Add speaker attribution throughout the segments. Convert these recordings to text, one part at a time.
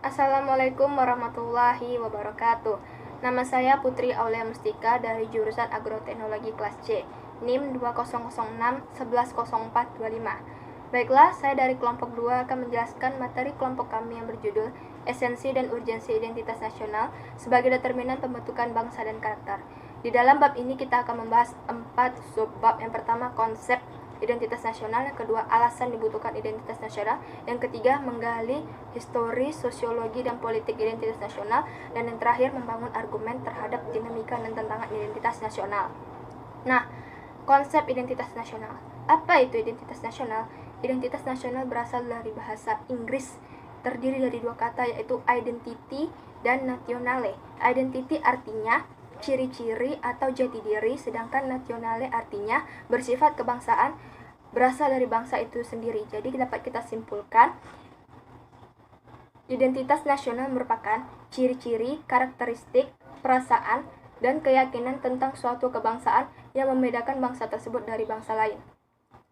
Speaker 1: Assalamualaikum warahmatullahi wabarakatuh. Nama saya Putri Aulia Mustika dari jurusan Agroteknologi kelas C, NIM 2006-110425. Baiklah, saya dari kelompok 2 akan menjelaskan materi kelompok kami yang berjudul Esensi dan Urgensi Identitas Nasional sebagai determinan pembentukan bangsa dan karakter. Di dalam bab ini kita akan membahas 4 subbab. Yang pertama, konsep identitas nasional, yang kedua alasan dibutuhkan identitas nasional, yang ketiga menggali histori, sosiologi, dan politik identitas nasional, dan yang terakhir membangun argumen terhadap dinamika dan tantangan identitas nasional. Nah, konsep identitas nasional. Apa itu identitas nasional? Identitas nasional berasal dari bahasa Inggris, terdiri dari dua kata yaitu identity dan nationale. Identity artinya ciri-ciri atau jati diri, sedangkan nationale artinya bersifat kebangsaan, berasal dari bangsa itu sendiri. Jadi dapat kita simpulkan, identitas nasional merupakan ciri-ciri, karakteristik, perasaan, dan keyakinan tentang suatu kebangsaan yang membedakan bangsa tersebut dari bangsa lain.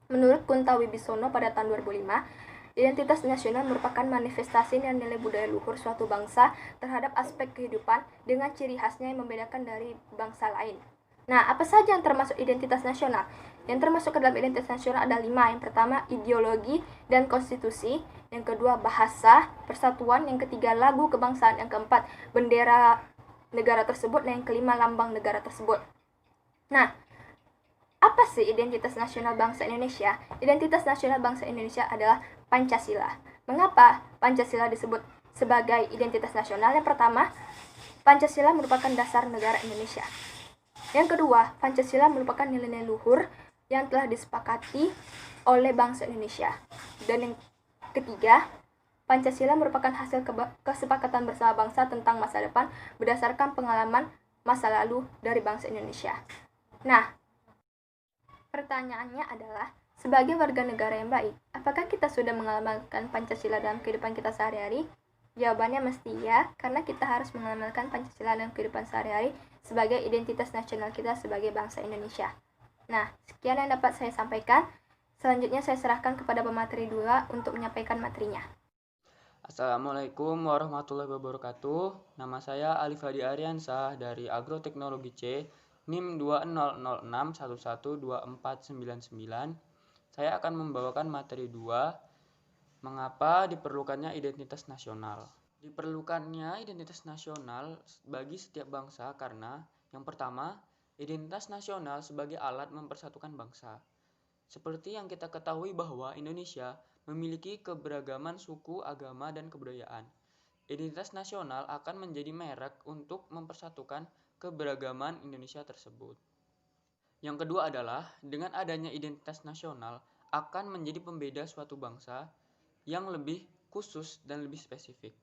Speaker 1: Menurut Kunta Wibisono pada tahun 2005, identitas nasional merupakan manifestasi nilai budaya luhur suatu bangsa terhadap aspek kehidupan dengan ciri khasnya yang membedakan dari bangsa lain. Nah, apa saja yang termasuk identitas nasional? Yang termasuk ke dalam identitas nasional ada 5. Yang pertama, ideologi dan konstitusi. Yang kedua, bahasa, persatuan. Yang ketiga, lagu kebangsaan. Yang keempat, bendera negara tersebut. Dan yang kelima, lambang negara tersebut. Nah, apa sih identitas nasional bangsa Indonesia? Identitas nasional bangsa Indonesia adalah Pancasila. Mengapa Pancasila disebut sebagai identitas nasional? Yang pertama, Pancasila merupakan dasar negara Indonesia. Yang kedua, Pancasila merupakan nilai-nilai luhur yang telah disepakati oleh bangsa Indonesia. Dan yang ketiga, Pancasila merupakan hasil kesepakatan bersama bangsa tentang masa depan berdasarkan pengalaman masa lalu dari bangsa Indonesia. Nah, pertanyaannya adalah, sebagai warga negara yang baik, apakah kita sudah mengamalkan Pancasila dalam kehidupan kita sehari-hari? Jawabannya mesti ya, karena kita harus mengamalkan Pancasila dalam kehidupan sehari-hari sebagai identitas nasional kita sebagai bangsa Indonesia. Nah, sekian yang dapat saya sampaikan. Selanjutnya saya serahkan kepada pemateri 2 untuk menyampaikan materinya.
Speaker 2: Assalamualaikum warahmatullahi wabarakatuh. Nama saya Alif Hadi Aryansah dari Agroteknologi C, NIM 2006112499. Saya akan membawakan materi 2, mengapa diperlukannya identitas nasional. Diperlukannya identitas nasional bagi setiap bangsa karena, yang pertama, identitas nasional sebagai alat mempersatukan bangsa. Seperti yang kita ketahui bahwa Indonesia memiliki keberagaman suku, agama, dan kebudayaan. Identitas nasional akan menjadi merek untuk mempersatukan keberagaman Indonesia tersebut. Yang kedua adalah, dengan adanya identitas nasional akan menjadi pembeda suatu bangsa yang lebih khusus dan lebih spesifik.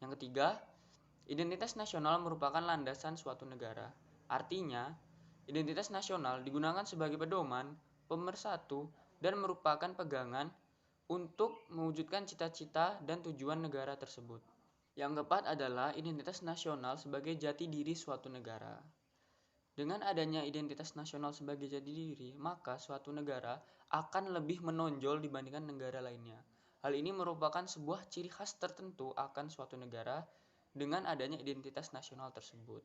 Speaker 2: Yang ketiga, identitas nasional merupakan landasan suatu negara. Artinya, identitas nasional digunakan sebagai pedoman, pemersatu, dan merupakan pegangan untuk mewujudkan cita-cita dan tujuan negara tersebut. Yang keempat adalah identitas nasional sebagai jati diri suatu negara. Dengan adanya identitas nasional sebagai jati diri, maka suatu negara akan lebih menonjol dibandingkan negara lainnya. Hal ini merupakan sebuah ciri khas tertentu akan suatu negara dengan adanya identitas nasional tersebut.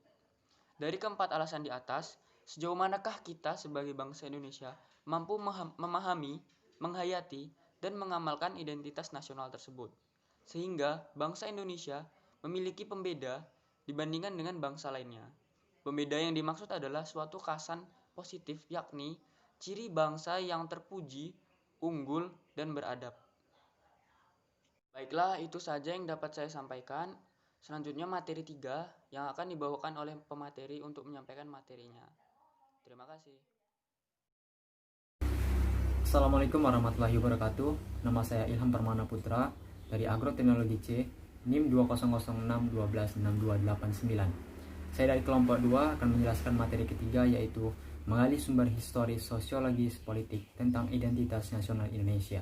Speaker 2: Dari keempat alasan di atas, sejauh manakah kita sebagai bangsa Indonesia mampu memahami, menghayati, dan mengamalkan identitas nasional tersebut, sehingga bangsa Indonesia memiliki pembeda dibandingkan dengan bangsa lainnya. Pembeda yang dimaksud adalah suatu kesan positif, yakni ciri bangsa yang terpuji, unggul, dan beradab. Baiklah, itu saja yang dapat saya sampaikan. Selanjutnya materi 3 yang akan dibawakan oleh pemateri untuk menyampaikan materinya. Terima kasih.
Speaker 3: Assalamualaikum warahmatullahi wabarakatuh. Nama saya Ilham Permana Putra dari Agroteknologi C, NIM 2006126289. Saya dari kelompok 2 akan menjelaskan materi ketiga, yaitu menggali sumber historis, sosiologis, politik tentang identitas nasional Indonesia.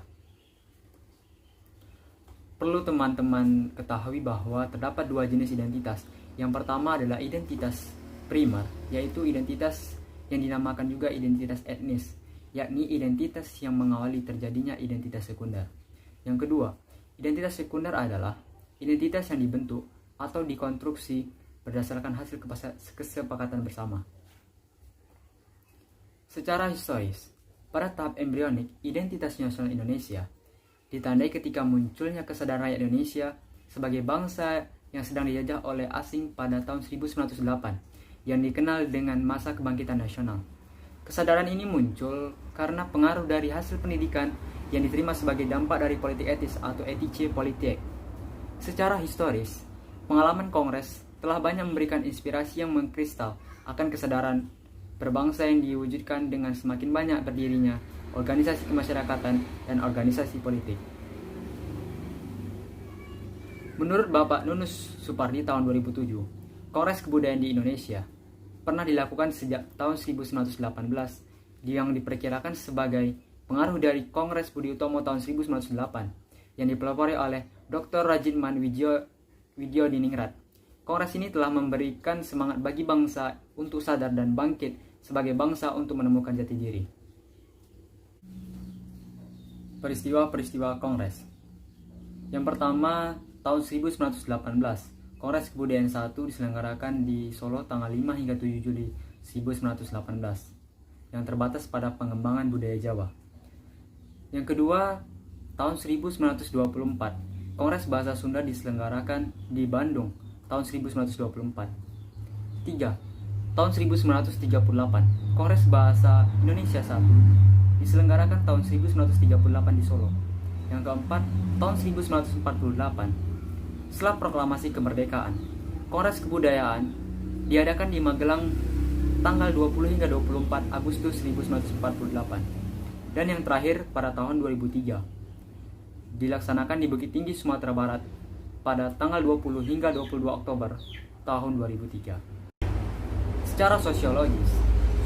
Speaker 3: Perlu teman-teman ketahui bahwa terdapat dua jenis identitas. Yang pertama adalah identitas primer, yaitu identitas yang dinamakan juga identitas etnis, yakni identitas yang mengawali terjadinya identitas sekunder. Yang kedua, identitas sekunder adalah identitas yang dibentuk atau dikonstruksi berdasarkan hasil kesepakatan bersama. Secara historis, pada tahap embrionik, identitas nasional Indonesia ditandai ketika munculnya kesadaran rakyat Indonesia sebagai bangsa yang sedang dijajah oleh asing pada tahun 1908 yang dikenal dengan masa kebangkitan nasional. Kesadaran ini muncul karena pengaruh dari hasil pendidikan yang diterima sebagai dampak dari politik etis atau ethice politik. Secara historis, pengalaman Kongres telah banyak memberikan inspirasi yang mengkristal akan kesadaran berbangsa yang diwujudkan dengan semakin banyak berdirinya organisasi kemasyarakatan dan organisasi politik. Menurut Bapak Nunus Supardi tahun 2007, Kongres Kebudayaan di Indonesia pernah dilakukan sejak tahun 1918 yang diperkirakan sebagai pengaruh dari Kongres Budi Utomo tahun 1908 yang dipelopori oleh Dr. Rajinman Widyodiningrat. Kongres ini telah memberikan semangat bagi bangsa untuk sadar dan bangkit sebagai bangsa untuk menemukan jati diri. Peristiwa-peristiwa Kongres. Yang pertama, tahun 1918, Kongres Kebudayaan 1 diselenggarakan di Solo tanggal 5 hingga 7 Juli 1918 yang terbatas pada pengembangan budaya Jawa. Yang kedua, tahun 1924, Kongres Bahasa Sunda diselenggarakan di Bandung tahun 1924. 3. Tahun 1938, Kongres Bahasa Indonesia 1 diselenggarakan tahun 1938 di Solo. Yang keempat, tahun 1948, setelah proklamasi kemerdekaan, Kongres Kebudayaan diadakan di Magelang tanggal 20 hingga 24 Agustus 1948. Dan yang terakhir pada tahun 2003, dilaksanakan di Bukit Tinggi, Sumatera Barat pada tanggal 20 hingga 22 Oktober tahun 2003. Secara sosiologis,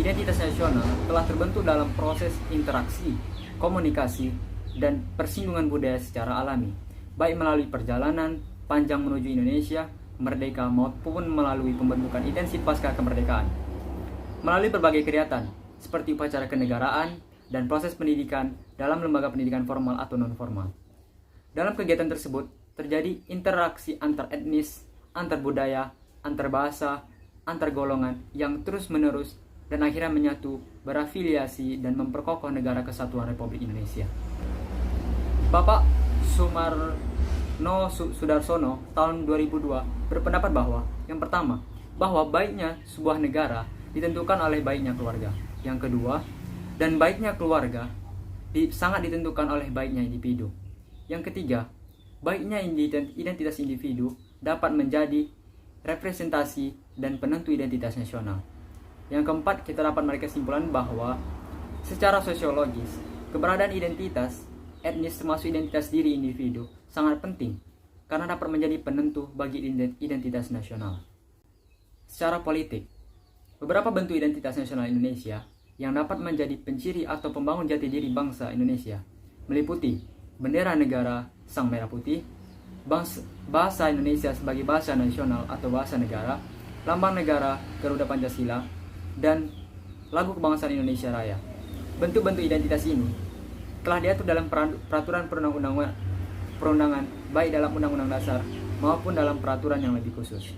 Speaker 3: identitas nasional telah terbentuk dalam proses interaksi, komunikasi, dan persinggungan budaya secara alami, baik melalui perjalanan panjang menuju Indonesia merdeka maupun melalui pembentukan intensi pasca kemerdekaan. Melalui berbagai kegiatan seperti upacara kenegaraan dan proses pendidikan dalam lembaga pendidikan formal atau non-formal. Dalam kegiatan tersebut terjadi interaksi antar etnis, antar budaya, antar bahasa, antar golongan yang terus-menerus dan akhirnya menyatu, berafiliasi dan memperkokoh negara kesatuan Republik Indonesia. Bapak Sudarsono tahun 2002 berpendapat bahwa yang pertama, bahwa baiknya sebuah negara ditentukan oleh baiknya keluarga. Yang kedua, dan baiknya keluarga sangat ditentukan oleh baiknya individu. Yang ketiga, baiknya identitas individu dapat menjadi representasi dan penentu identitas nasional. Yang keempat, kita dapat menarik kesimpulan bahwa secara sosiologis, keberadaan identitas etnis termasuk identitas diri individu sangat penting karena dapat menjadi penentu bagi identitas nasional. Secara politik, beberapa bentuk identitas nasional Indonesia yang dapat menjadi penciri atau pembangun jati diri bangsa Indonesia meliputi bendera negara Sang Merah Putih, bahasa Indonesia sebagai bahasa nasional atau bahasa negara, lambang negara Garuda Pancasila, dan lagu kebangsaan Indonesia Raya. Bentuk-bentuk identitas ini telah diatur dalam peraturan perundangan baik dalam Undang-Undang Dasar maupun dalam peraturan yang lebih khusus.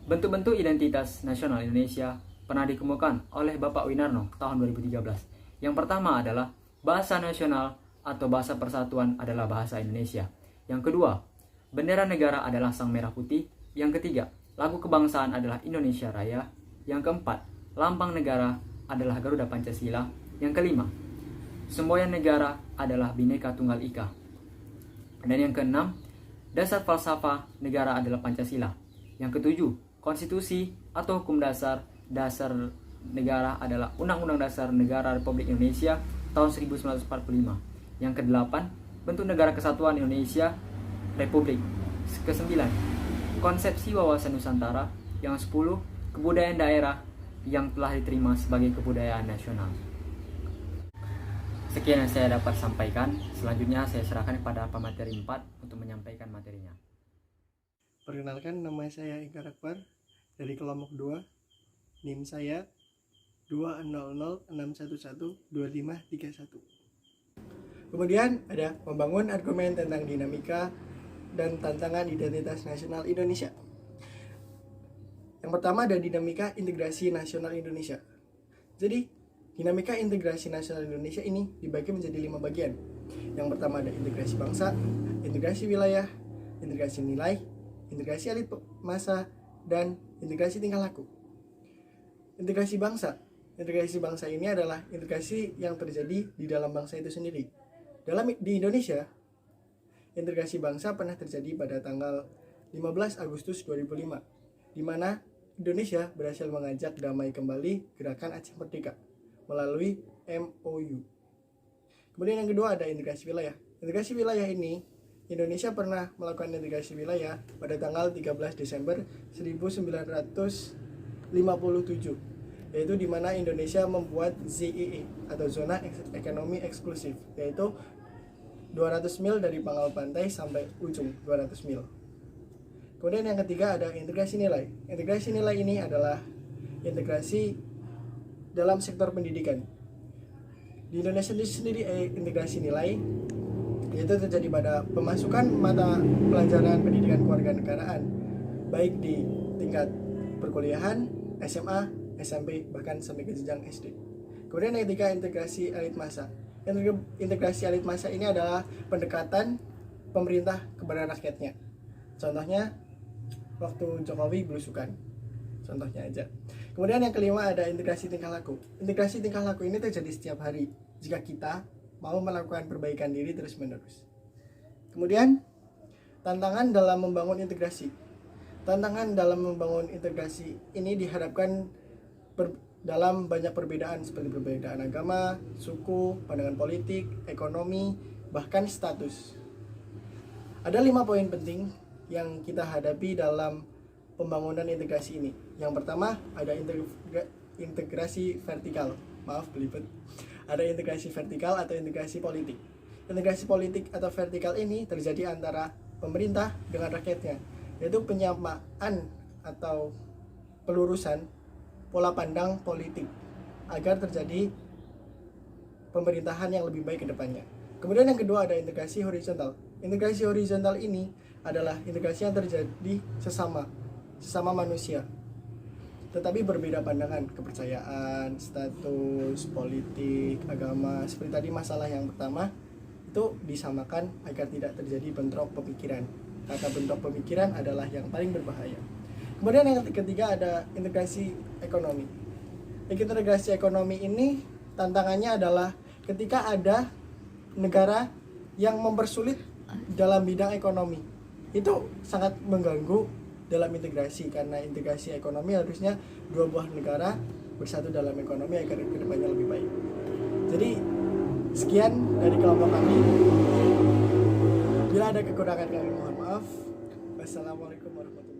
Speaker 3: Bentuk-bentuk identitas nasional Indonesia pernah dikemukakan oleh Bapak Winarno tahun 2013. Yang pertama adalah bahasa nasional atau bahasa persatuan adalah bahasa Indonesia. Yang kedua, bendera negara adalah Sang Merah Putih. Yang ketiga, lagu kebangsaan adalah Indonesia Raya. Yang keempat, lambang negara adalah Garuda Pancasila. Yang kelima, semboyan negara adalah Bhinneka Tunggal Ika. Dan yang keenam, dasar falsafah negara adalah Pancasila. Yang ketujuh, konstitusi atau hukum dasar negara adalah Undang-Undang Dasar Negara Republik Indonesia tahun 1945. Yang kedelapan, bentuk negara kesatuan Indonesia Republik. Kesembilan, konsepsi wawasan Nusantara. Yang 10, kebudayaan daerah yang telah diterima sebagai kebudayaan nasional. Sekian yang saya dapat sampaikan. Selanjutnya saya serahkan kepada pemateri 4 untuk menyampaikan materinya.
Speaker 4: Perkenalkan, nama saya Ika Akbar dari kelompok 2. NIM saya 200611251. Kemudian ada membangun argumen tentang dinamika dan tantangan identitas nasional Indonesia. Yang pertama ada dinamika integrasi nasional Indonesia. Jadi, dinamika integrasi nasional Indonesia ini dibagi menjadi 5 bagian. Yang pertama ada integrasi bangsa, integrasi wilayah, integrasi nilai, integrasi elit massa, dan integrasi tingkah laku. Integrasi bangsa. Integrasi bangsa ini adalah integrasi yang terjadi di dalam bangsa itu sendiri. Di Indonesia, integrasi bangsa pernah terjadi pada tanggal 15 Agustus 2005, di mana Indonesia berhasil mengajak damai kembali gerakan Aceh Merdeka melalui MOU. Kemudian yang kedua ada integrasi wilayah. Integrasi wilayah ini, Indonesia pernah melakukan integrasi wilayah pada tanggal 13 Desember 1957, yaitu di mana Indonesia membuat ZEE atau zona ekonomi eksklusif, yaitu 200 mil dari pangkal pantai sampai ujung 200 mil. Kemudian yang ketiga ada integrasi nilai. Integrasi nilai ini adalah integrasi dalam sektor pendidikan. Di Indonesia sendiri integrasi nilai yaitu terjadi pada pemasukan mata pelajaran pendidikan kewarganegaraan baik di tingkat perkuliahan, SMA, SMP, bahkan sampai ke jenjang SD. Kemudian yang ketiga integrasi elit massa. Integrasi elit massa ini adalah pendekatan pemerintah kepada rakyatnya. Contohnya waktu Jokowi belusukan. Contohnya aja. Kemudian yang kelima ada integrasi tingkah laku. Integrasi tingkah laku ini terjadi setiap hari jika kita mau melakukan perbaikan diri terus-menerus. Kemudian tantangan dalam membangun integrasi. Tantangan dalam membangun integrasi ini dihadapkan dalam banyak perbedaan seperti perbedaan agama, suku, pandangan politik, ekonomi, bahkan status. Ada 5 poin penting yang kita hadapi dalam pembangunan integrasi ini. Yang pertama ada integrasi vertikal. Maaf belibet. Ada integrasi vertikal atau integrasi politik. Integrasi politik atau vertikal ini terjadi antara pemerintah dengan rakyatnya, yaitu penyamaan atau pelurusan pola pandang politik agar terjadi pemerintahan yang lebih baik ke depannya. Kemudian yang kedua ada integrasi horizontal. Integrasi horizontal ini adalah integrasi yang terjadi sesama manusia, tetapi berbeda pandangan, kepercayaan, status, politik, agama. Seperti tadi masalah yang pertama itu disamakan agar tidak terjadi bentrok pemikiran, karena bentrok pemikiran adalah yang paling berbahaya. Kemudian yang ketiga ada integrasi ekonomi. Integrasi ekonomi ini tantangannya adalah ketika ada negara yang mempersulit dalam bidang ekonomi, itu sangat mengganggu dalam integrasi, karena integrasi ekonomi harusnya dua buah negara bersatu dalam ekonomi agar kedepannya lebih baik. Jadi sekian dari kelompok kami. Bila ada kekurangan kami mohon maaf. Wassalamualaikum warahmatullahi wabarakatuh.